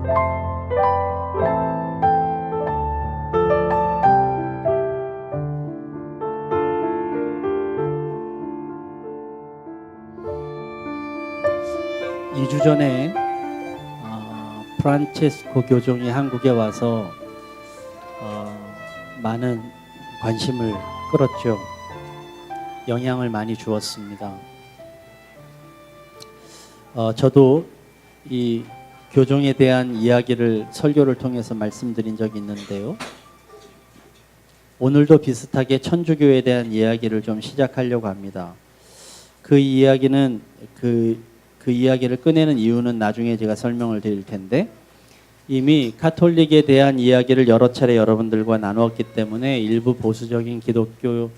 이 주 전에 프란체스코 교종이 한국에 와서 많은 관심을 끌었죠. 영향을 많이 주었습니다. 저도 이 교종에 대한 이야기를 설교를 통해서 말씀드린 적이 있는데요. 오늘도 비슷하게 천주교에 대한 이야기를 좀 시작하려고 합니다. 그 이야기는 그 이야기를 꺼내는 이유는 나중에 제가 설명을 드릴 텐데, 이미 가톨릭에 대한 이야기를 여러 차례 여러분들과 나누었기 때문에 일부 보수적인 기독교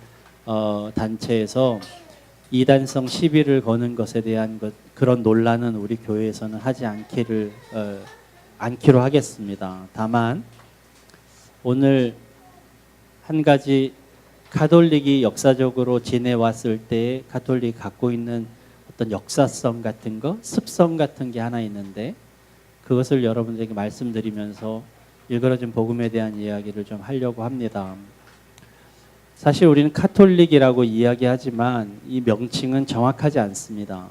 단체에서 이단성 시비를 거는 것에 대한 그런 논란은 우리 교회에서는 하지 않기로 하겠습니다. 다만 오늘 한 가지 가톨릭이 역사적으로 지내왔을 때 가톨릭이 갖고 있는 어떤 역사성 같은 거, 습성 같은 게 하나 있는데, 그것을 여러분들에게 말씀드리면서 일그러진 복음에 대한 이야기를 좀 하려고 합니다. 사실 우리는 가톨릭이라고 이야기하지만 이 명칭은 정확하지 않습니다.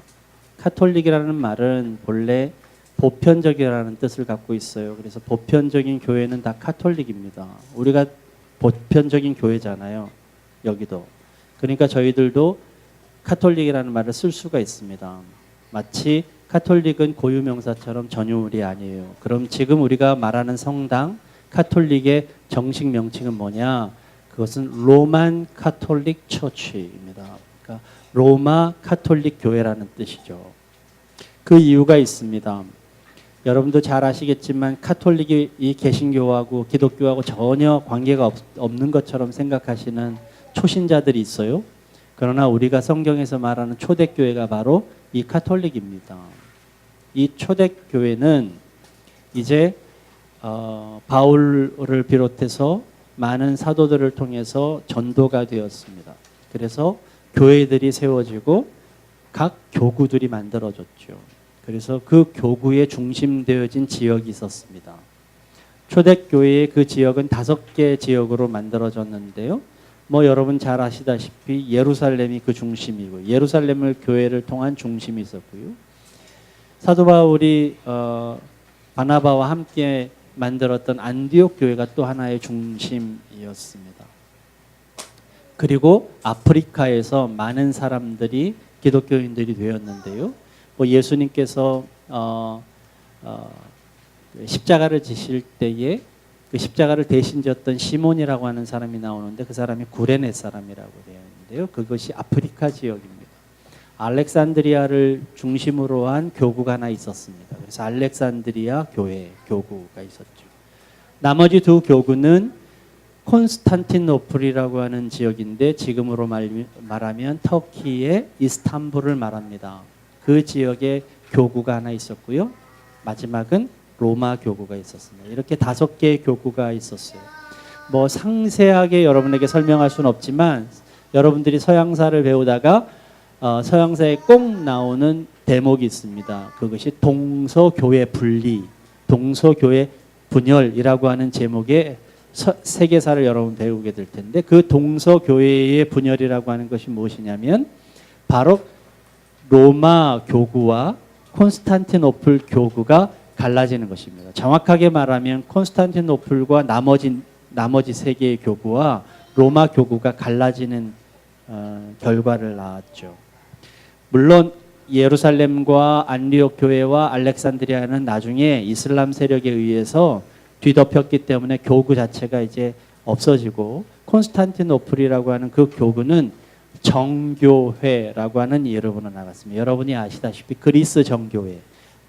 가톨릭이라는 말은 본래 보편적이라는 뜻을 갖고 있어요. 그래서 보편적인 교회는 다 가톨릭입니다. 우리가 보편적인 교회잖아요, 여기도. 그러니까 저희들도 가톨릭이라는 말을 쓸 수가 있습니다. 마치 가톨릭은 고유명사처럼 전유물이 아니에요. 그럼 지금 우리가 말하는 성당, 가톨릭의 정식 명칭은 뭐냐? 그것은 로만 카톨릭 처치입니다. 그러니까 로마 가톨릭 교회라는 뜻이죠. 그 이유가 있습니다. 여러분도 잘 아시겠지만 가톨릭이 이 개신교하고 기독교하고 전혀 관계가 없는 것처럼 생각하시는 초신자들이 있어요. 그러나 우리가 성경에서 말하는 초대교회가 바로 이 가톨릭입니다. 이 초대교회는 이제 바울을 비롯해서 많은 사도들을 통해서 전도가 되었습니다. 그래서 교회들이 세워지고 각 교구들이 만들어졌죠. 그래서 그 교구에 중심되어진 지역이 있었습니다. 초대교회의 그 지역은 5개 지역으로 만들어졌는데요. 여러분 잘 아시다시피 예루살렘이 그 중심이고, 예루살렘을 교회를 통한 중심이 있었고요. 사도 바울이 바나바와 함께 만들었던 안디옥 교회가 또 하나의 중심이었습니다. 그리고 아프리카에서 많은 사람들이 기독교인들이 되었는데요. 예수님께서 십자가를 지실 때에 그 십자가를 대신 졌던 시몬이라고 하는 사람이 나오는데, 그 사람이 구레네 사람이라고 되어 있는데요. 그것이 아프리카 지역입니다. 알렉산드리아를 중심으로 한 교구가 하나 있었습니다. 그래서 알렉산드리아 교구가 있었죠. 나머지 2 교구는 콘스탄티노플이라고 하는 지역인데, 지금으로 말하면 터키의 이스탄불을 말합니다. 그 지역에 교구가 하나 있었고요. 마지막은 로마 교구가 있었습니다. 이렇게 5개의 교구가 있었어요. 상세하게 여러분에게 설명할 수는 없지만, 여러분들이 서양사를 배우다가 서양사에 꼭 나오는 대목이 있습니다. 그것이 동서교회 분리, 동서교회 분열이라고 하는 제목의 세계사를 여러분 배우게 될 텐데, 그 동서교회의 분열이라고 하는 것이 무엇이냐면 바로 로마 교구와 콘스탄티노플 교구가 갈라지는 것입니다. 정확하게 말하면 콘스탄티노플과 나머지 3개의 교구와 로마 교구가 갈라지는 결과를 낳았죠. 물론 예루살렘과 안디옥 교회와 알렉산드리아는 나중에 이슬람 세력에 의해서 뒤덮였기 때문에 교구 자체가 이제 없어지고, 콘스탄티노플이라고 하는 그 교구는 정교회라고 하는 이름으로 나갔습니다. 여러분이 아시다시피 그리스 정교회,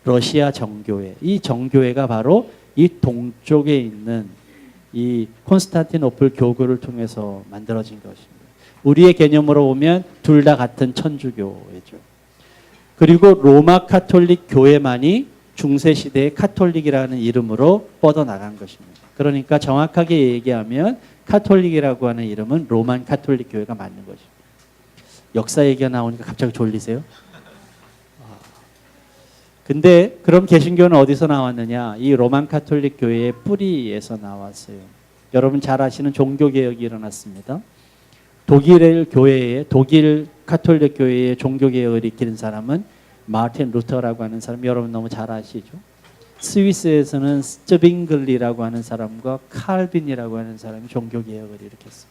러시아 정교회, 이 정교회가 바로 이 동쪽에 있는 이 콘스탄티노플 교구를 통해서 만들어진 것입니다. 우리의 개념으로 보면 둘 다 같은 천주교회죠. 그리고 로마 가톨릭 교회만이 중세시대의 가톨릭이라는 이름으로 뻗어나간 것입니다. 그러니까 정확하게 얘기하면 가톨릭이라고 하는 이름은 로만 가톨릭 교회가 맞는 것입니다. 역사 얘기가 나오니까 갑자기 졸리세요? 근데 그럼 개신교는 어디서 나왔느냐? 이 로만 카톨릭 교회의 뿌리에서 나왔어요. 여러분 잘 아시는 종교개혁이 일어났습니다. 독일 카톨릭 교회의 종교개혁을 일으키는 사람은 마틴 루터라고 하는 사람, 여러분 너무 잘 아시죠? 스위스에서는 스트빙글리라고 하는 사람과 칼빈이라고 하는 사람이 종교개혁을 일으켰어요.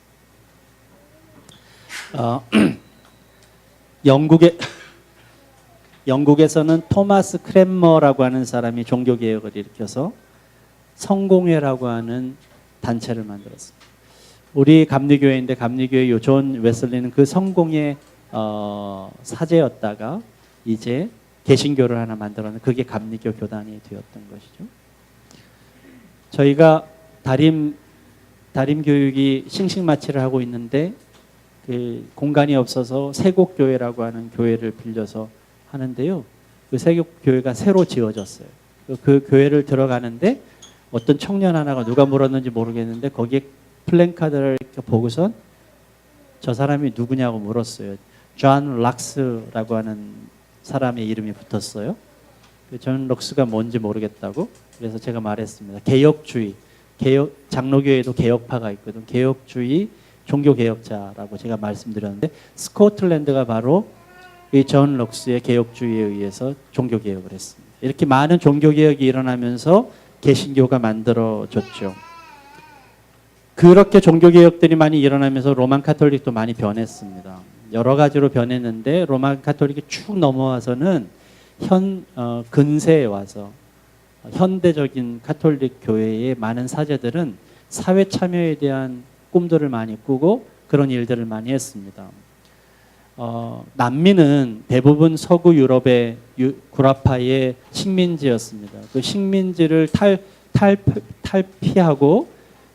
영국에서는 토마스 크랜머라고 하는 사람이 종교개혁을 일으켜서 성공회라고 하는 단체를 만들었습니다. 우리 감리교회인데 감리교회 존 웨슬리는 그 성공의 사제였다가 이제 개신교를 하나 만들었는데 그게 감리교 교단이 되었던 것이죠. 저희가 다림 교육이 싱싱마취를 하고 있는데 그 공간이 없어서 세곡교회라고 하는 교회를 빌려서 하는데요. 그 세곡교회가 새로 지어졌어요. 그 교회를 들어가는데 어떤 청년 하나가 누가 물었는지 모르겠는데 거기에 플랜카드를 보고선 저 사람이 누구냐고 물었어요. 존 락스라고 하는 사람의 이름이 붙었어요. 존 락스가 뭔지 모르겠다고. 그래서 제가 말했습니다. 개혁주의, 장로교회에도 개혁파가 있거든. 개혁주의 종교개혁자라고 제가 말씀드렸는데 스코틀랜드가 바로 이 존 락스의 개혁주의에 의해서 종교개혁을 했습니다. 이렇게 많은 종교개혁이 일어나면서 개신교가 만들어졌죠. 그렇게 종교개혁들이 많이 일어나면서 로만 카톨릭도 많이 변했습니다. 여러 가지로 변했는데 로만 카톨릭이 쭉 넘어와서는 근세에 와서 현대적인 카톨릭 교회의 많은 사제들은 사회 참여에 대한 꿈들을 많이 꾸고 그런 일들을 많이 했습니다. 남미는 대부분 서구 유럽의 구라파의 식민지였습니다. 그 식민지를 탈피하고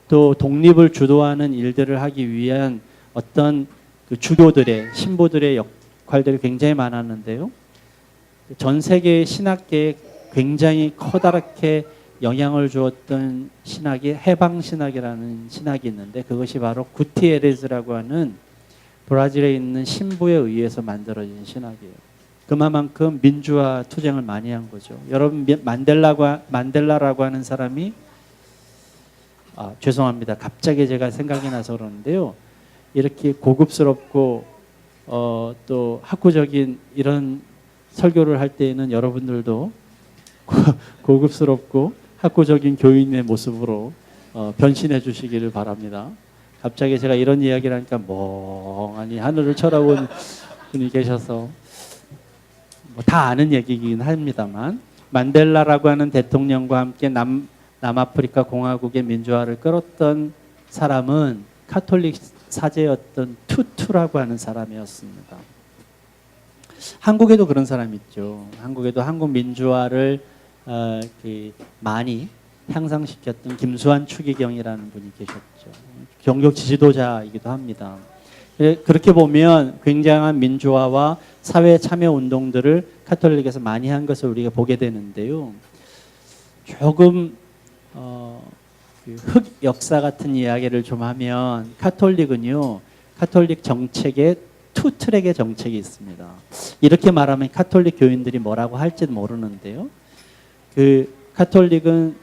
또 독립을 주도하는 일들을 하기 위한 어떤 그 주교들의 신부들의 역할들이 굉장히 많았는데요. 전 세계 신학계에 굉장히 커다랗게 영향을 주었던 신학이 해방신학이라는 신학이 있는데 그것이 바로 구티에레즈라고 하는 브라질에 있는 신부에 의해서 만들어진 신학이에요. 그만큼 민주화 투쟁을 많이 한 거죠. 여러분 만델라라고 하는 사람이 죄송합니다. 갑자기 제가 생각이 나서 그러는데요. 이렇게 고급스럽고 또 학구적인 이런 설교를 할 때에는 여러분들도 고급스럽고 학구적인 교인의 모습으로 변신해 주시기를 바랍니다. 갑자기 제가 이런 이야기를 하니까 멍하니 하늘을 쳐다본 분이 계셔서 다 아는 얘기이긴 합니다만 만델라라고 하는 대통령과 함께 남아프리카 공화국의 민주화를 끌었던 사람은 카톨릭 사제였던 투투라고 하는 사람이었습니다. 한국에도 그런 사람이 있죠. 한국에도 한국 민주화를 많이 향상시켰던 김수환 추기경이라는 분이 계셨죠. 종교 지도자이기도 합니다. 그렇게 보면 굉장한 민주화와 사회 참여 운동들을 카톨릭에서 많이 한 것을 우리가 보게 되는데요. 조금 흑 역사 같은 이야기를 좀 하면 카톨릭은요. 카톨릭 정책에 투 트랙의 정책이 있습니다. 이렇게 말하면 카톨릭 교인들이 뭐라고 할지는 모르는데요. 카톨릭은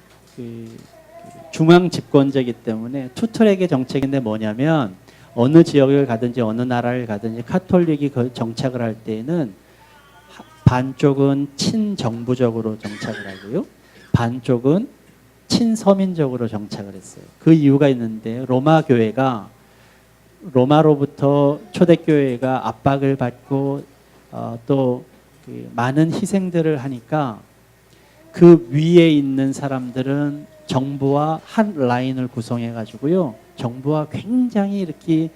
중앙 집권제이기 때문에 투 트랙의 정책인데 뭐냐면 어느 지역을 가든지 어느 나라를 가든지 카톨릭이 그 정착을 할 때에는 반쪽은 친정부적으로 정착을 하고요. 반쪽은 친서민적으로 정착을 했어요. 그 이유가 있는데 로마 교회가 로마로부터 초대교회가 압박을 받고 또 많은 희생들을 하니까 그 위에 있는 사람들은 정부와 한 라인을 구성해 가지고요. 정부와 굉장히 이렇게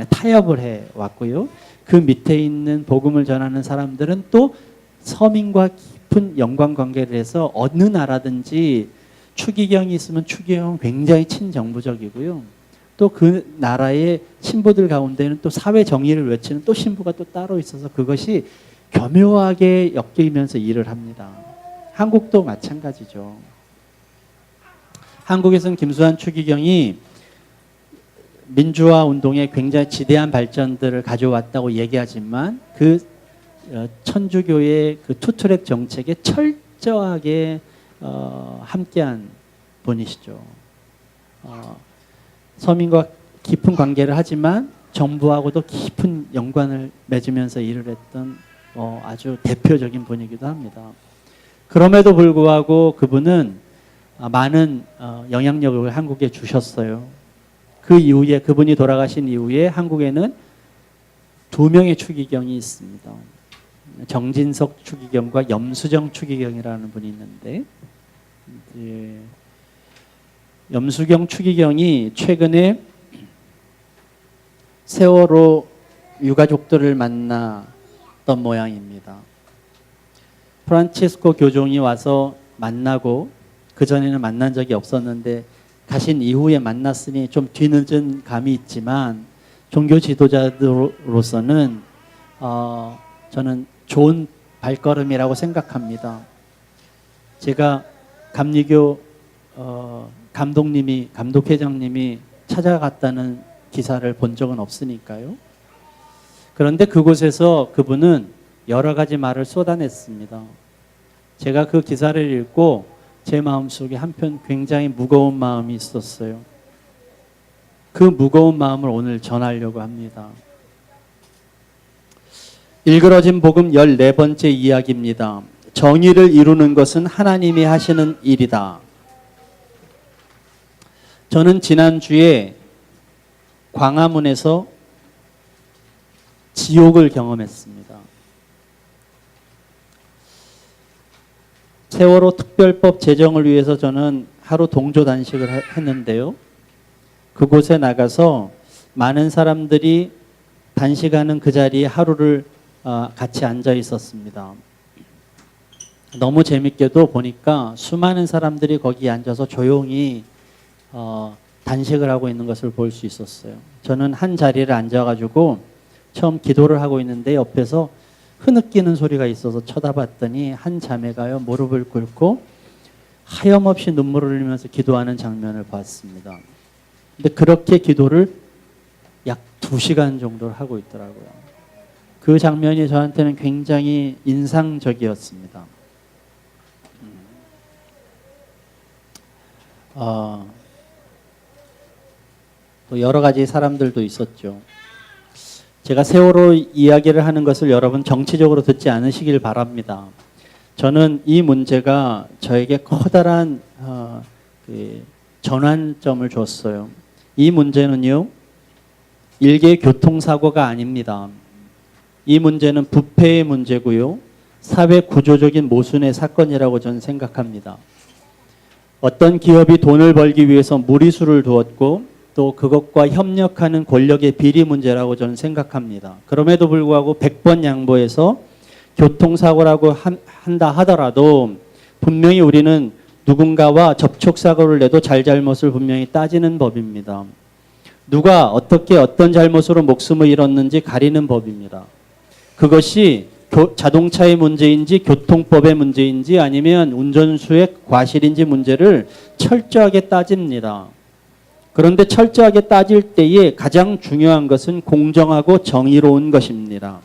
타협을 해 왔고요. 그 밑에 있는 복음을 전하는 사람들은 또 서민과 깊은 연관 관계를 해서 어느 나라든지 추기경이 있으면 추기경은 굉장히 친정부적이고요. 또 그 나라의 신부들 가운데는 또 사회 정의를 외치는 또 신부가 또 따로 있어서 그것이 교묘하게 엮이면서 일을 합니다. 한국도 마찬가지죠. 한국에서는 김수환 추기경이 민주화 운동에 굉장히 지대한 발전들을 가져왔다고 얘기하지만 그 천주교의 그 투트랙 정책에 철저하게 함께한 분이시죠. 서민과 깊은 관계를 하지만 정부하고도 깊은 연관을 맺으면서 일을 했던 아주 대표적인 분이기도 합니다. 그럼에도 불구하고 그분은 많은 영향력을 한국에 주셨어요. 그 이후에 그분이 돌아가신 이후에 한국에는 2명의 추기경이 있습니다. 정진석 추기경과 염수정 추기경이라는 분이 있는데 염수경 추기경이 최근에 세월호 유가족들을 만났던 모양입니다. 프란치스코 교종이 와서 만나고 그전에는 만난 적이 없었는데 가신 이후에 만났으니 좀 뒤늦은 감이 있지만 종교 지도자로서는 저는 좋은 발걸음이라고 생각합니다. 제가 감리교 감독회장님이 찾아갔다는 기사를 본 적은 없으니까요. 그런데 그곳에서 그분은 여러 가지 말을 쏟아냈습니다. 제가 그 기사를 읽고 제 마음속에 한편 굉장히 무거운 마음이 있었어요. 그 무거운 마음을 오늘 전하려고 합니다. 일그러진 복음 14번째 이야기입니다. 정의를 이루는 것은 하나님이 하시는 일이다. 저는 지난주에 광화문에서 지옥을 경험했습니다. 세월호 특별법 제정을 위해서 저는 하루 동조 단식을 했는데요. 그곳에 나가서 많은 사람들이 단식하는 그 자리에 하루를 같이 앉아 있었습니다. 너무 재밌게도 보니까 수많은 사람들이 거기 앉아서 조용히 단식을 하고 있는 것을 볼 수 있었어요. 저는 한 자리를 앉아가지고 처음 기도를 하고 있는데 옆에서 흐느끼는 소리가 있어서 쳐다봤더니 한 자매가요 무릎을 꿇고 하염없이 눈물을 흘리면서 기도하는 장면을 봤습니다. 근데 그렇게 기도를 약 2시간 정도를 하고 있더라고요. 그 장면이 저한테는 굉장히 인상적이었습니다. 또 여러 가지 사람들도 있었죠. 제가 세월호 이야기를 하는 것을 여러분 정치적으로 듣지 않으시길 바랍니다. 저는 이 문제가 저에게 커다란 전환점을 줬어요. 이 문제는요, 일개의 교통사고가 아닙니다. 이 문제는 부패의 문제고요, 사회 구조적인 모순의 사건이라고 저는 생각합니다. 어떤 기업이 돈을 벌기 위해서 무리수를 두었고 또 그것과 협력하는 권력의 비리 문제라고 저는 생각합니다. 그럼에도 불구하고 100번 양보해서 교통사고라고 한다 하더라도 분명히 우리는 누군가와 접촉사고를 내도 잘잘못을 분명히 따지는 법입니다. 누가 어떻게 어떤 잘못으로 목숨을 잃었는지 가리는 법입니다. 그것이 자동차의 문제인지 교통법의 문제인지 아니면 운전수의 과실인지 문제를 철저하게 따집니다. 그런데 철저하게 따질 때에 가장 중요한 것은 공정하고 정의로운 것입니다.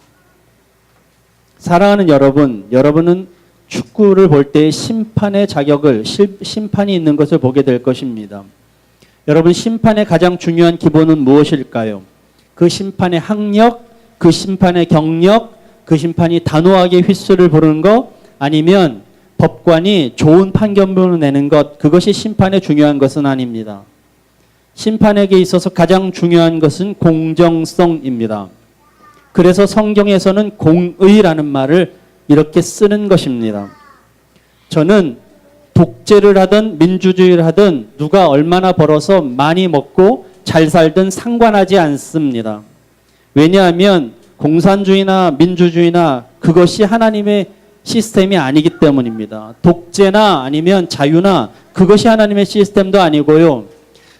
사랑하는 여러분, 여러분은 축구를 볼 때 심판의 자격을, 심판이 있는 것을 보게 될 것입니다. 여러분, 심판의 가장 중요한 기본은 무엇일까요? 그 심판의 학력, 그 심판의 경력, 그 심판이 단호하게 휘슬을 부르는 것, 아니면 법관이 좋은 판결문을 내는 것, 그것이 심판의 중요한 것은 아닙니다. 심판에게 있어서 가장 중요한 것은 공정성입니다. 그래서 성경에서는 공의라는 말을 이렇게 쓰는 것입니다. 저는 독재를 하든 민주주의를 하든 누가 얼마나 벌어서 많이 먹고 잘 살든 상관하지 않습니다. 왜냐하면 공산주의나 민주주의나 그것이 하나님의 시스템이 아니기 때문입니다. 독재나 아니면 자유나 그것이 하나님의 시스템도 아니고요.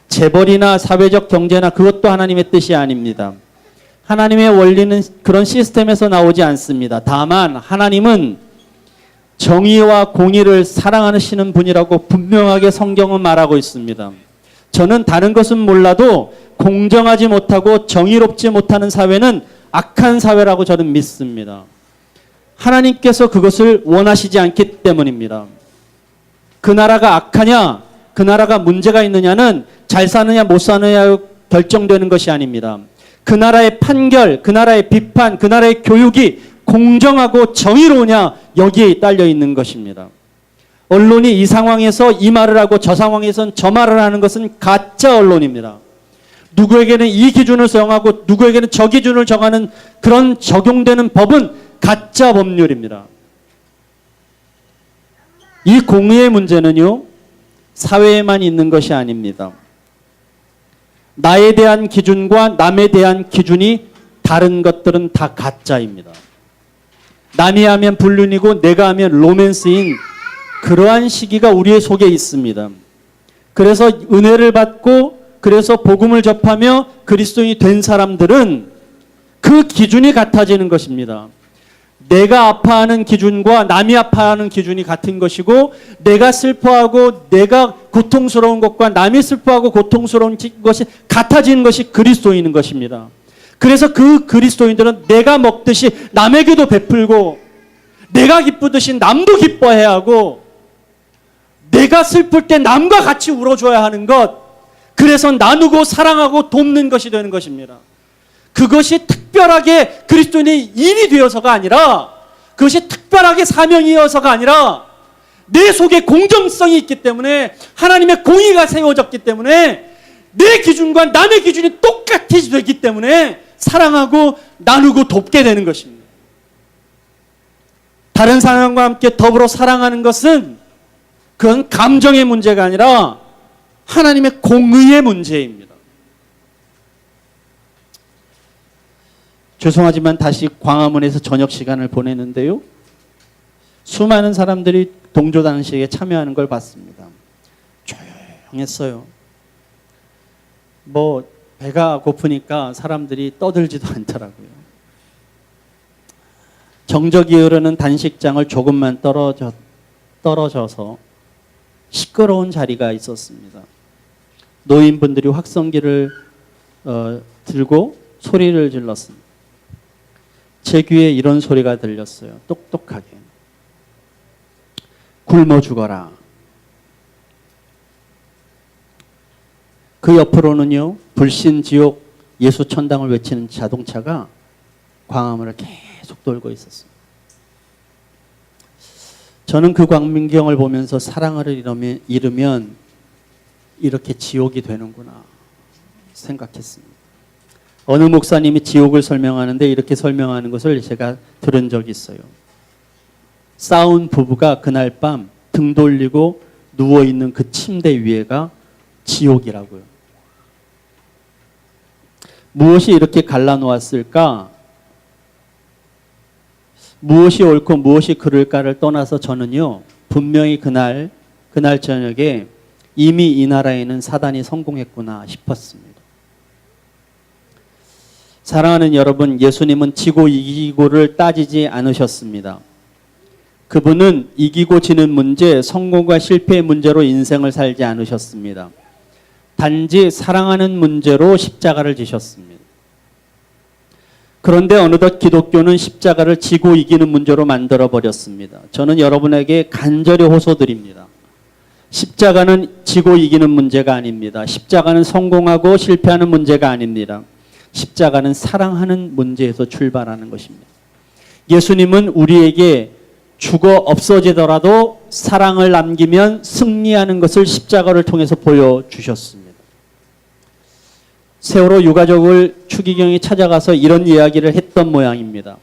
재벌이나 사회적 경제나 그것도 하나님의 뜻이 아닙니다. 하나님의 원리는 그런 시스템에서 나오지 않습니다. 다만 하나님은 정의와 공의를 사랑하시는 분이라고 분명하게 성경은 말하고 있습니다. 저는 다른 것은 몰라도 공정하지 못하고 정의롭지 못하는 사회는 악한 사회라고 저는 믿습니다. 하나님께서 그것을 원하시지 않기 때문입니다. 그 나라가 악하냐, 그 나라가 문제가 있느냐는 잘 사느냐 못 사느냐 결정되는 것이 아닙니다. 그 나라의 판결, 그 나라의 비판, 그 나라의 교육이 공정하고 정의로우냐 여기에 딸려 있는 것입니다. 언론이 이 상황에서 이 말을 하고 저 상황에선 저 말을 하는 것은 가짜 언론입니다. 누구에게는 이 기준을 정하고 누구에게는 저 기준을 정하는 그런 적용되는 법은 가짜 법률입니다. 이 공의의 문제는요, 사회에만 있는 것이 아닙니다. 나에 대한 기준과 남에 대한 기준이 다른 것들은 다 가짜입니다. 남이 하면 불륜이고 내가 하면 로맨스인 그러한 시기가 우리의 속에 있습니다. 그래서 은혜를 받고 그래서 복음을 접하며 그리스도인이 된 사람들은 그 기준이 같아지는 것입니다. 내가 아파하는 기준과 남이 아파하는 기준이 같은 것이고, 내가 슬퍼하고 내가 고통스러운 것과 남이 슬퍼하고 고통스러운 것이 같아지는 것이 그리스도인인 것입니다. 그래서 그 그리스도인들은 내가 먹듯이 남에게도 베풀고, 내가 기쁘듯이 남도 기뻐해야 하고, 내가 슬플 때 남과 같이 울어줘야 하는 것, 그래서 나누고 사랑하고 돕는 것이 되는 것입니다. 그것이 특별하게 그리스도인의 일이 되어서가 아니라, 그것이 특별하게 사명이어서가 아니라 내 속에 공정성이 있기 때문에, 하나님의 공의가 세워졌기 때문에, 내 기준과 남의 기준이 똑같이 되기 때문에 사랑하고 나누고 돕게 되는 것입니다. 다른 사람과 함께 더불어 사랑하는 것은 그건 감정의 문제가 아니라 하나님의 공의의 문제입니다. 죄송하지만 다시 광화문에서 저녁 시간을 보내는데요, 수많은 사람들이 동조단식에 참여하는 걸 봤습니다. 조용했어요. 배가 고프니까 사람들이 떠들지도 않더라고요. 정적이 흐르는 단식장을 조금만 떨어져서 시끄러운 자리가 있었습니다. 노인분들이 확성기를 들고 소리를 질렀습니다. 제 귀에 이런 소리가 들렸어요. 똑똑하게. 굶어 죽어라. 그 옆으로는요, 불신지옥 예수천당을 외치는 자동차가 광화문을 계속 돌고 있었습니다. 저는 그 광경을 보면서 사랑을 잃으면 이렇게 지옥이 되는구나 생각했습니다. 어느 목사님이 지옥을 설명하는데 이렇게 설명하는 것을 제가 들은 적이 있어요. 싸운 부부가 그날 밤 등 돌리고 누워있는 그 침대 위에가 지옥이라고요. 무엇이 이렇게 갈라놓았을까? 무엇이 옳고 무엇이 그를까를 떠나서 저는요, 분명히 그날 저녁에 이미 이 나라에는 사단이 성공했구나 싶었습니다. 사랑하는 여러분, 예수님은 지고 이기고를 따지지 않으셨습니다. 그분은 이기고 지는 문제, 성공과 실패의 문제로 인생을 살지 않으셨습니다. 단지 사랑하는 문제로 십자가를 지셨습니다. 그런데 어느덧 기독교는 십자가를 지고 이기는 문제로 만들어버렸습니다. 저는 여러분에게 간절히 호소드립니다. 십자가는 지고 이기는 문제가 아닙니다. 십자가는 성공하고 실패하는 문제가 아닙니다. 십자가는 사랑하는 문제에서 출발하는 것입니다. 예수님은 우리에게 죽어 없어지더라도 사랑을 남기면 승리하는 것을 십자가를 통해서 보여주셨습니다. 세월호 유가족을 추기경이 찾아가서 이런 이야기를 했던 모양입니다.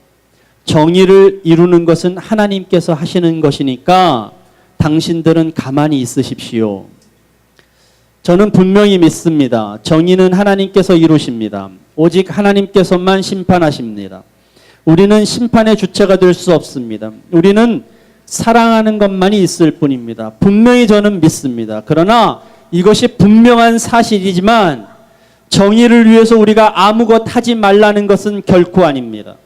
정의를 이루는 것은 하나님께서 하시는 것이니까 당신들은 가만히 있으십시오. 저는 분명히 믿습니다. 정의는 하나님께서 이루십니다. 오직 하나님께서만 심판하십니다. 우리는 심판의 주체가 될 수 없습니다. 우리는 사랑하는 것만이 있을 뿐입니다. 분명히 저는 믿습니다. 그러나 이것이 분명한 사실이지만 정의를 위해서 우리가 아무것 하지 말라는 것은 결코 아닙니다.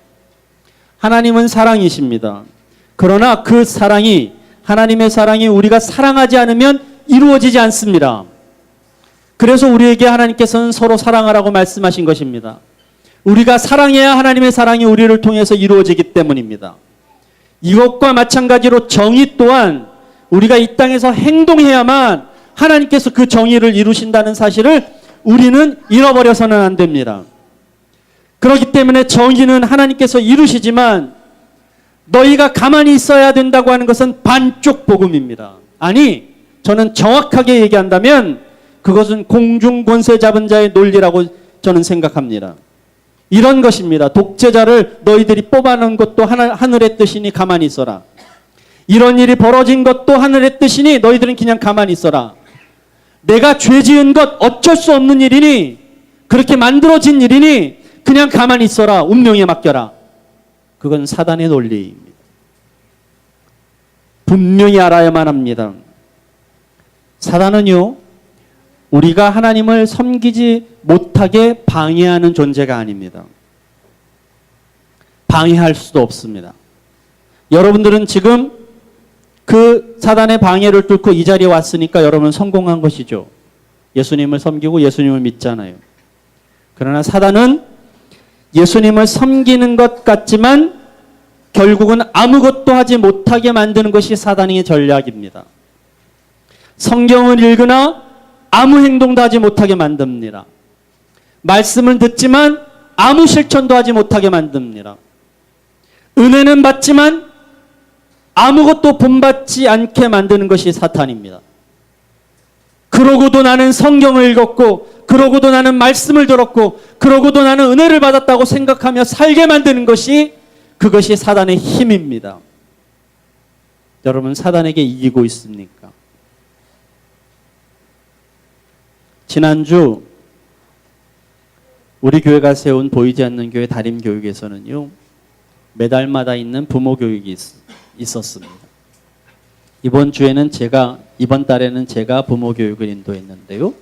하나님은 사랑이십니다. 그러나 그 사랑이, 하나님의 사랑이 우리가 사랑하지 않으면 이루어지지 않습니다. 그래서 우리에게 하나님께서는 서로 사랑하라고 말씀하신 것입니다. 우리가 사랑해야 하나님의 사랑이 우리를 통해서 이루어지기 때문입니다. 이것과 마찬가지로 정의 또한 우리가 이 땅에서 행동해야만 하나님께서 그 정의를 이루신다는 사실을 우리는 잃어버려서는 안 됩니다. 그렇기 때문에 정의는 하나님께서 이루시지만 너희가 가만히 있어야 된다고 하는 것은 반쪽 복음입니다. 아니, 저는 정확하게 얘기한다면 그것은 공중 권세 잡은 자의 논리라고 저는 생각합니다. 이런 것입니다. 독재자를 너희들이 뽑아놓은 것도 하늘의 뜻이니 가만히 있어라. 이런 일이 벌어진 것도 하늘의 뜻이니 너희들은 그냥 가만히 있어라. 내가 죄 지은 것 어쩔 수 없는 일이니, 그렇게 만들어진 일이니 그냥 가만히 있어라. 운명에 맡겨라. 그건 사단의 논리입니다. 분명히 알아야만 합니다. 사단은요, 우리가 하나님을 섬기지 못하게 방해하는 존재가 아닙니다. 방해할 수도 없습니다. 여러분들은 지금 그 사단의 방해를 뚫고 이 자리에 왔으니까 여러분은 성공한 것이죠. 예수님을 섬기고 예수님을 믿잖아요. 그러나 사단은 예수님을 섬기는 것 같지만 결국은 아무것도 하지 못하게 만드는 것이 사단의 전략입니다. 성경을 읽으나 아무 행동도 하지 못하게 만듭니다. 말씀을 듣지만 아무 실천도 하지 못하게 만듭니다. 은혜는 받지만 아무것도 본받지 않게 만드는 것이 사탄입니다. 그러고도 나는 성경을 읽었고, 그러고도 나는 말씀을 들었고, 그러고도 나는 은혜를 받았다고 생각하며 살게 만드는 것이, 그것이 사단의 힘입니다. 여러분, 사단에게 이기고 있습니까? 지난주 우리 교회가 세운 보이지 않는 교회 다림교육에서는요, 매달마다 있는 부모 교육이 있었습니다. 이번 달에는 제가 부모 교육을 인도했는데요,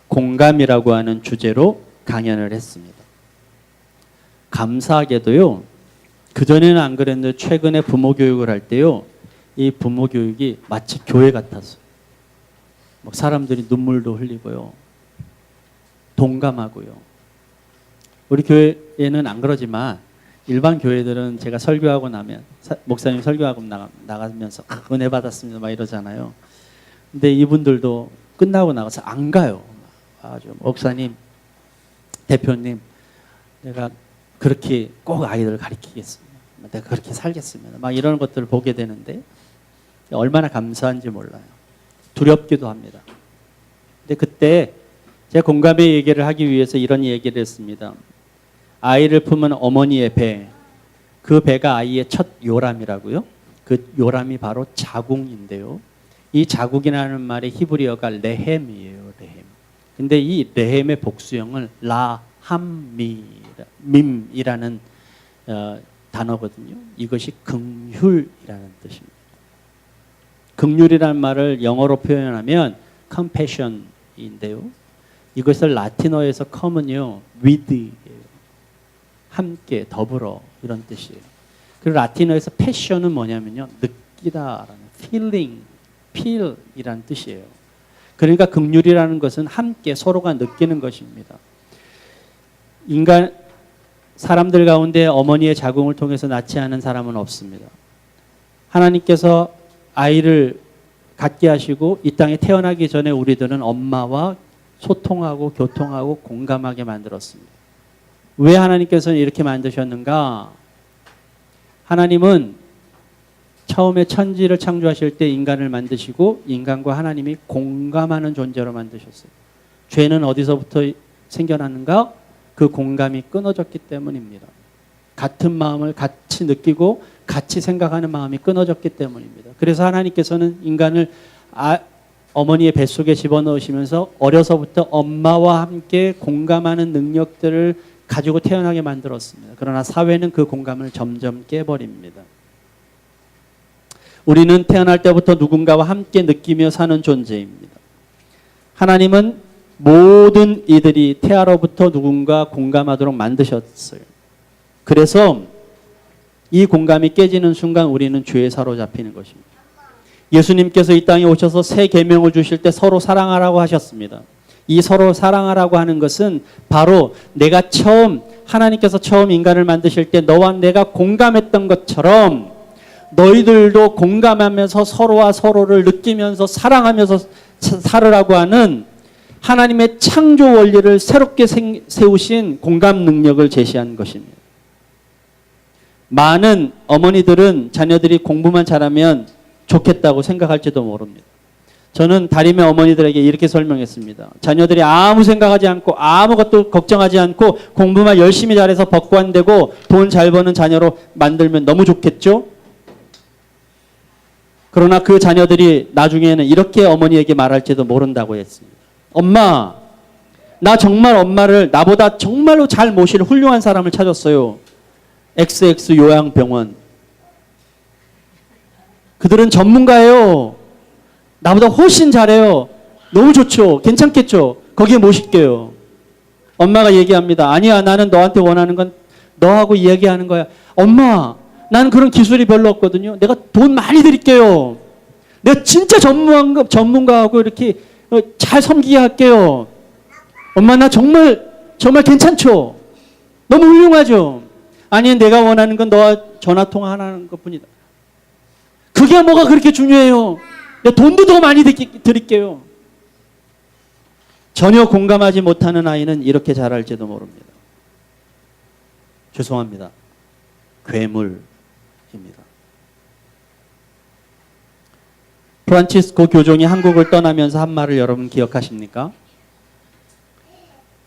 공감이라고 하는 주제로 강연을 했습니다. 감사하게도요, 그전에는 안 그랬는데 최근에 부모 교육을 할 때요, 이 부모 교육이 마치 교회 같았어요. 막 사람들이 눈물도 흘리고요, 동감하고요. 우리 교회에는 안 그러지만 일반 교회들은 제가 설교하고 나면, 목사님 설교하고 나가면서 은혜 받았습니다 막 이러잖아요. 근데 이분들도 끝나고 나가서 안 가요. 아주 목사님, 대표님, 내가 그렇게 꼭 아이들을 가르치겠습니다. 내가 그렇게 살겠습니다. 막 이런 것들을 보게 되는데 얼마나 감사한지 몰라요. 두렵기도 합니다. 근데 그때 제가 공감의 얘기를 하기 위해서 이런 얘기를 했습니다. 아이를 품은 어머니의 배, 그 배가 아이의 첫 요람이라고요. 그 요람이 바로 자궁인데요. 이 자궁이라는 말의 히브리어가 레헴이에요. 레헴. 근데 이 레헴의 복수형을 라함밈이라는 단어거든요. 이것이 긍휼이라는 뜻입니다. 긍휼이라는 말을 영어로 표현하면 compassion인데요. 이것을 라틴어에서 come은요, with예요. 함께, 더불어, 이런 뜻이에요. 그리고 라틴어에서 passion은 뭐냐면요, 느끼다라는 feeling, feel이라는 뜻이에요. 그러니까 긍휼이라는 것은 함께 서로가 느끼는 것입니다. 사람들 가운데 어머니의 자궁을 통해서 낳지 않은 사람은 없습니다. 하나님께서 아이를 갖게 하시고 이 땅에 태어나기 전에 우리들은 엄마와 소통하고 교통하고 공감하게 만들었습니다. 왜 하나님께서는 이렇게 만드셨는가? 하나님은 처음에 천지를 창조하실 때 인간을 만드시고 인간과 하나님이 공감하는 존재로 만드셨어요. 죄는 어디서부터 생겨났는가? 그 공감이 끊어졌기 때문입니다. 같은 마음을 같이 느끼고 같이 생각하는 마음이 끊어졌기 때문입니다. 그래서 하나님께서는 인간을 어머니의 뱃속에 집어넣으시면서 어려서부터 엄마와 함께 공감하는 능력들을 가지고 태어나게 만들었습니다. 그러나 사회는 그 공감을 점점 깨버립니다. 우리는 태어날 때부터 누군가와 함께 느끼며 사는 존재입니다. 하나님은 모든 이들이 태아로부터 누군가 공감하도록 만드셨어요. 그래서 이 공감이 깨지는 순간 우리는 죄에 사로잡히는 것입니다. 예수님께서 이 땅에 오셔서 새 계명을 주실 때 서로 사랑하라고 하셨습니다. 이 서로 사랑하라고 하는 것은 바로 내가 하나님께서 처음 인간을 만드실 때 너와 내가 공감했던 것처럼 너희들도 공감하면서 서로와 서로를 느끼면서 사랑하면서 살으라고 하는 하나님의 창조 원리를 새롭게 세우신 공감 능력을 제시한 것입니다. 많은 어머니들은 자녀들이 공부만 잘하면 좋겠다고 생각할지도 모릅니다. 저는 다림의 어머니들에게 이렇게 설명했습니다. 자녀들이 아무 생각하지 않고 아무것도 걱정하지 않고 공부만 열심히 잘해서 법관되고 돈 잘 버는 자녀로 만들면 너무 좋겠죠? 그러나 그 자녀들이 나중에는 이렇게 어머니에게 말할지도 모른다고 했습니다. 엄마, 나 정말 엄마를 나보다 정말로 잘 모실 훌륭한 사람을 찾았어요. XX 요양병원. 그들은 전문가예요. 나보다 훨씬 잘해요. 너무 좋죠. 괜찮겠죠. 거기에 모실게요. 엄마가 얘기합니다. 아니야, 나는 너한테 원하는 건 너하고 이야기하는 거야. 엄마, 나는 그런 기술이 별로 없거든요. 내가 돈 많이 드릴게요. 내가 진짜 전문가하고 이렇게 잘 섬기게 할게요. 엄마, 나 정말 괜찮죠? 너무 훌륭하죠? 아니, 내가 원하는 건 너와 전화통화하는 것 뿐이다. 그게 뭐가 그렇게 중요해요? 내가 돈도 더 많이 드릴게요. 전혀 공감하지 못하는 아이는 이렇게 자랄지도 모릅니다. 죄송합니다. 괴물입니다. 프란치스코 교종이 한국을 떠나면서 한 말을 여러분 기억하십니까?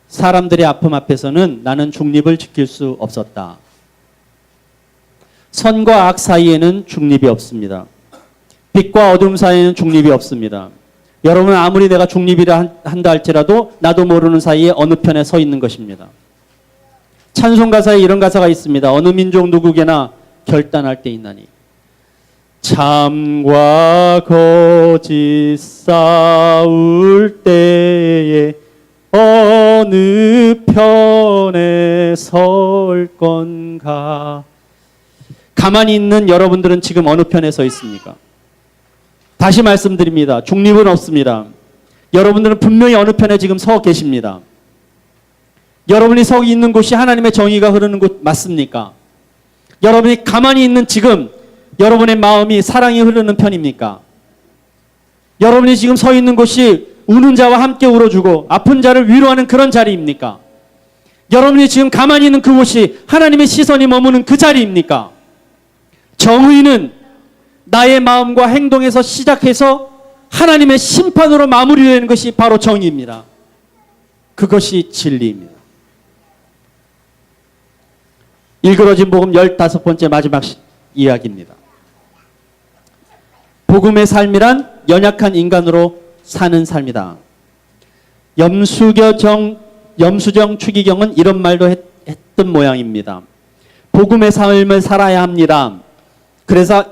사람들의 아픔 앞에서는 나는 중립을 지킬 수 없었다. 선과 악 사이에는 중립이 없습니다. 빛과 어둠 사이에는 중립이 없습니다. 여러분은 아무리 내가 중립이라 한다 할지라도 나도 모르는 사이에 어느 편에 서 있는 것입니다. 찬송 가사에 이런 가사가 있습니다. 어느 민족 누구에게나 결단할 때 있나니 참과 거짓 싸울 때에 어느 편에 설 건가. 가만히 있는 여러분들은 지금 어느 편에 서 있습니까? 다시 말씀드립니다. 중립은 없습니다. 여러분들은 분명히 어느 편에 지금 서 계십니다. 여러분이 서 있는 곳이 하나님의 정의가 흐르는 곳 맞습니까? 여러분이 가만히 있는 지금 여러분의 마음이 사랑이 흐르는 편입니까? 여러분이 지금 서 있는 곳이 우는 자와 함께 울어주고 아픈 자를 위로하는 그런 자리입니까? 여러분이 지금 가만히 있는 그곳이 하나님의 시선이 머무는 그 자리입니까? 정의는 나의 마음과 행동에서 시작해서 하나님의 심판으로 마무리되는 것이 바로 정의입니다. 그것이 진리입니다. 일그러진 복음 15번째 마지막 이야기입니다. 복음의 삶이란 연약한 인간으로 사는 삶이다. 염수정 추기경은 이런 말도 했던 모양입니다. 복음의 삶을 살아야 합니다. 그래서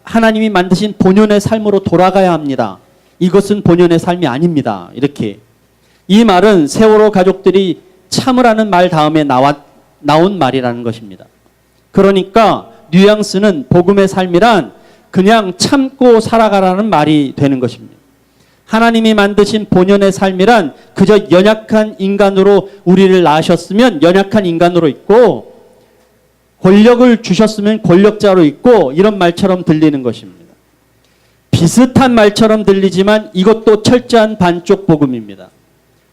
하나님이 만드신 본연의 삶으로 돌아가야 합니다. 이것은 본연의 삶이 아닙니다. 이렇게. 이 말은 세월호 가족들이 참으라는 말 다음에 나온 말이라는 것입니다. 그러니까 뉘앙스는 복음의 삶이란 그냥 참고 살아가라는 말이 되는 것입니다. 하나님이 만드신 본연의 삶이란 그저 연약한 인간으로 우리를 낳으셨으면 연약한 인간으로 있고 권력을 주셨으면 권력자로 있고 이런 말처럼 들리는 것입니다. 비슷한 말처럼 들리지만 이것도 철저한 반쪽 복음입니다.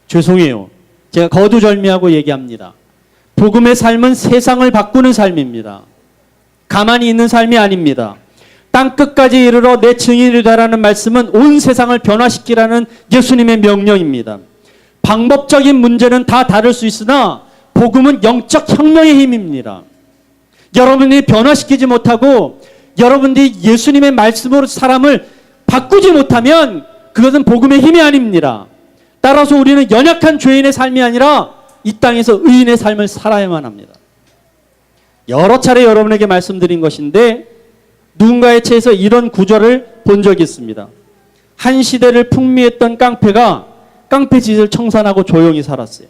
죄송해요. 제가 거두절미하고 얘기합니다. 복음의 삶은 세상을 바꾸는 삶입니다. 가만히 있는 삶이 아닙니다. 땅끝까지 이르러 내 증인이 되라는 말씀은 온 세상을 변화시키라는 예수님의 명령입니다. 방법적인 문제는 다 다를 수 있으나 복음은 영적 혁명의 힘입니다. 여러분이 변화시키지 못하고 여러분들이 예수님의 말씀으로 사람을 바꾸지 못하면 그것은 복음의 힘이 아닙니다. 따라서 우리는 연약한 죄인의 삶이 아니라 이 땅에서 의인의 삶을 살아야만 합니다. 여러 차례 여러분에게 말씀드린 것인데 누군가의 채에서 이런 구절을 본 적이 있습니다. 한 시대를 풍미했던 깡패가 깡패 짓을 청산하고 조용히 살았어요.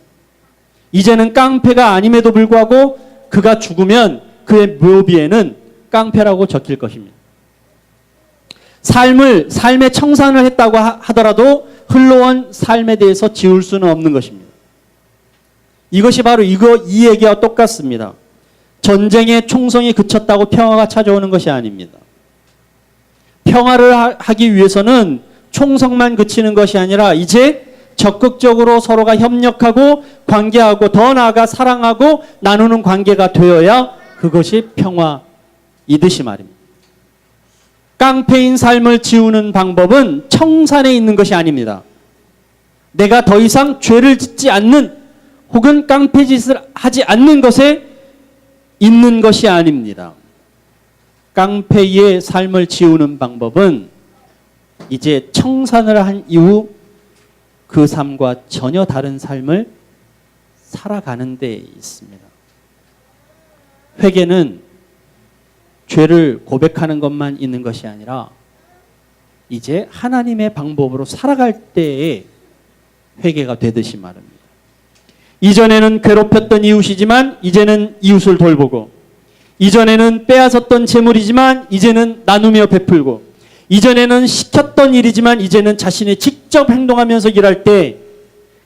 이제는 깡패가 아님에도 불구하고 그가 죽으면 그의 묘비에는 깡패라고 적힐 것입니다. 삶의 청산을 했다고 하더라도 흘러온 삶에 대해서 지울 수는 없는 것입니다. 이것이 바로 이 얘기와 똑같습니다. 전쟁의 총성이 그쳤다고 평화가 찾아오는 것이 아닙니다. 평화를 하기 위해서는 총성만 그치는 것이 아니라 이제 적극적으로 서로가 협력하고 관계하고 더 나아가 사랑하고 나누는 관계가 되어야 그것이 평화이듯이 말입니다. 깡패인 삶을 지우는 방법은 청산에 있는 것이 아닙니다. 내가 더 이상 죄를 짓지 않는 혹은 깡패짓을 하지 않는 것에 있는 것이 아닙니다. 깡패의 삶을 지우는 방법은 이제 청산을 한 이후 그 삶과 전혀 다른 삶을 살아가는 데 있습니다. 회개는 죄를 고백하는 것만 있는 것이 아니라 이제 하나님의 방법으로 살아갈 때에 회개가 되듯이 말입니다. 이전에는 괴롭혔던 이웃이지만 이제는 이웃을 돌보고, 이전에는 빼앗았던 재물이지만 이제는 나누며 베풀고, 이전에는 시켰던 일이지만 이제는 자신이 직접 행동하면서 일할 때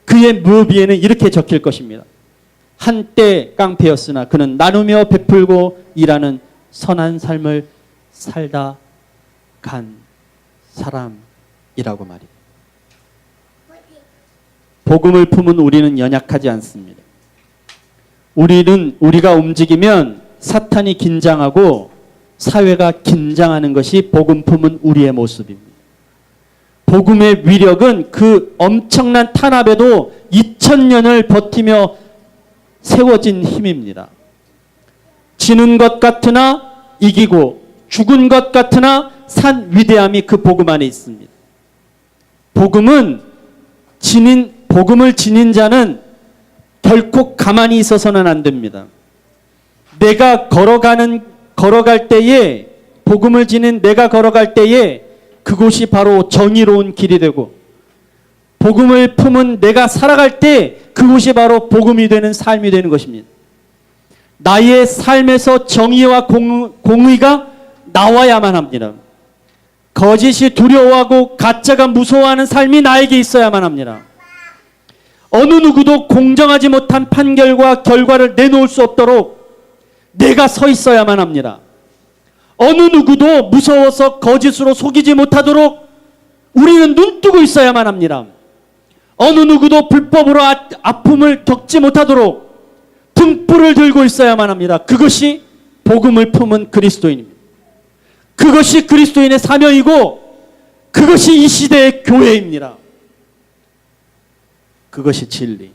그의 무비에는 이렇게 적힐 것입니다. 한때 깡패였으나 그는 나누며 베풀고 일하는 선한 삶을 살다 간 사람이라고 말입니다. 복음을 품은 우리는 연약하지 않습니다. 우리가 움직이면 사탄이 긴장하고 사회가 긴장하는 것이 복음 품은 우리의 모습입니다. 복음의 위력은 그 엄청난 탄압에도 2000년을 버티며 세워진 힘입니다. 지는 것 같으나 이기고 죽은 것 같으나 산 위대함이 그 복음 안에 있습니다. 복음을 지닌 자는 결코 가만히 있어서는 안 됩니다. 내가 걸어갈 때에, 복음을 지닌 내가 걸어갈 때에 그곳이 바로 정의로운 길이 되고, 복음을 품은 내가 살아갈 때 그곳이 바로 복음이 되는 삶이 되는 것입니다. 나의 삶에서 정의와 공의가 나와야만 합니다. 거짓이 두려워하고 가짜가 무서워하는 삶이 나에게 있어야만 합니다. 어느 누구도 공정하지 못한 판결과 결과를 내놓을 수 없도록 내가 서 있어야만 합니다. 어느 누구도 무서워서 거짓으로 속이지 못하도록 우리는 눈뜨고 있어야만 합니다. 어느 누구도 불법으로 아픔을 겪지 못하도록 등불을 들고 있어야만 합니다. 그것이 복음을 품은 그리스도인입니다. 그것이 그리스도인의 사명이고 그것이 이 시대의 교회입니다. 그것이 진리.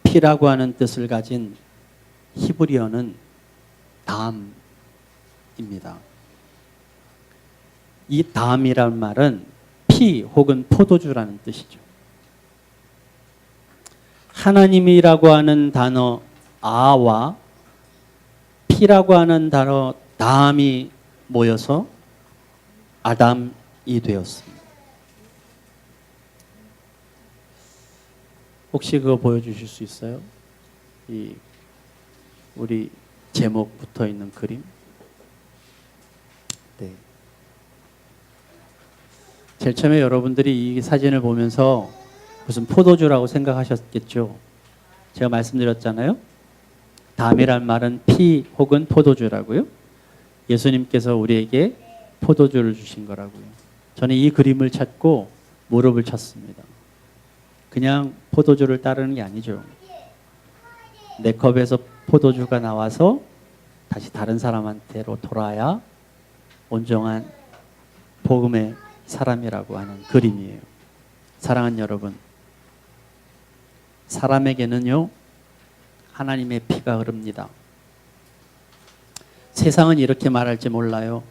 피라고 하는 뜻을 가진 히브리어는 담입니다. 이 담이란 말은 피 혹은 포도주라는 뜻이죠. 하나님이라고 하는 단어 아와 피라고 하는 단어 담이 모여서 아담이 되었습니다. 혹시 그거 보여주실 수 있어요? 우리 제목 붙어 있는 그림. 네. 제일 처음에 여러분들이 이 사진을 보면서 무슨 포도주라고 생각하셨겠죠. 제가 말씀드렸잖아요. 담이란 말은 피 혹은 포도주라고요. 예수님께서 우리에게 포도주를 주신 거라고요. 저는 이 그림을 찾고 무릎을 쳤습니다. 그냥 포도주를 따르는 게 아니죠. 내 컵에서 포도주가 나와서 다시 다른 사람한테로 돌아야 온전한 복음의 사람이라고 하는 그림이에요. 사랑하는 여러분, 사람에게는요 하나님의 피가 흐릅니다. 세상은 이렇게 말할지 몰라요.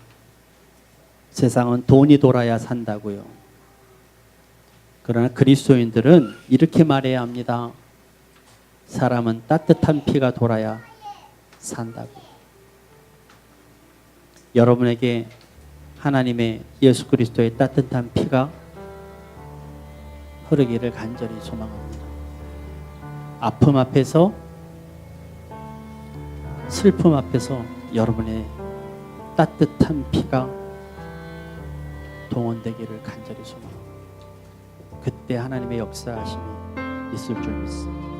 세상은 돈이 돌아야 산다고요. 그러나 그리스도인들은 이렇게 말해야 합니다. 사람은 따뜻한 피가 돌아야 산다고. 여러분에게 하나님의 예수 그리스도의 따뜻한 피가 흐르기를 간절히 소망합니다. 아픔 앞에서, 슬픔 앞에서 여러분의 따뜻한 피가 동원되기를 간절히 소망합니다. 그때 하나님의 역사하심이 있을 줄 믿습니다.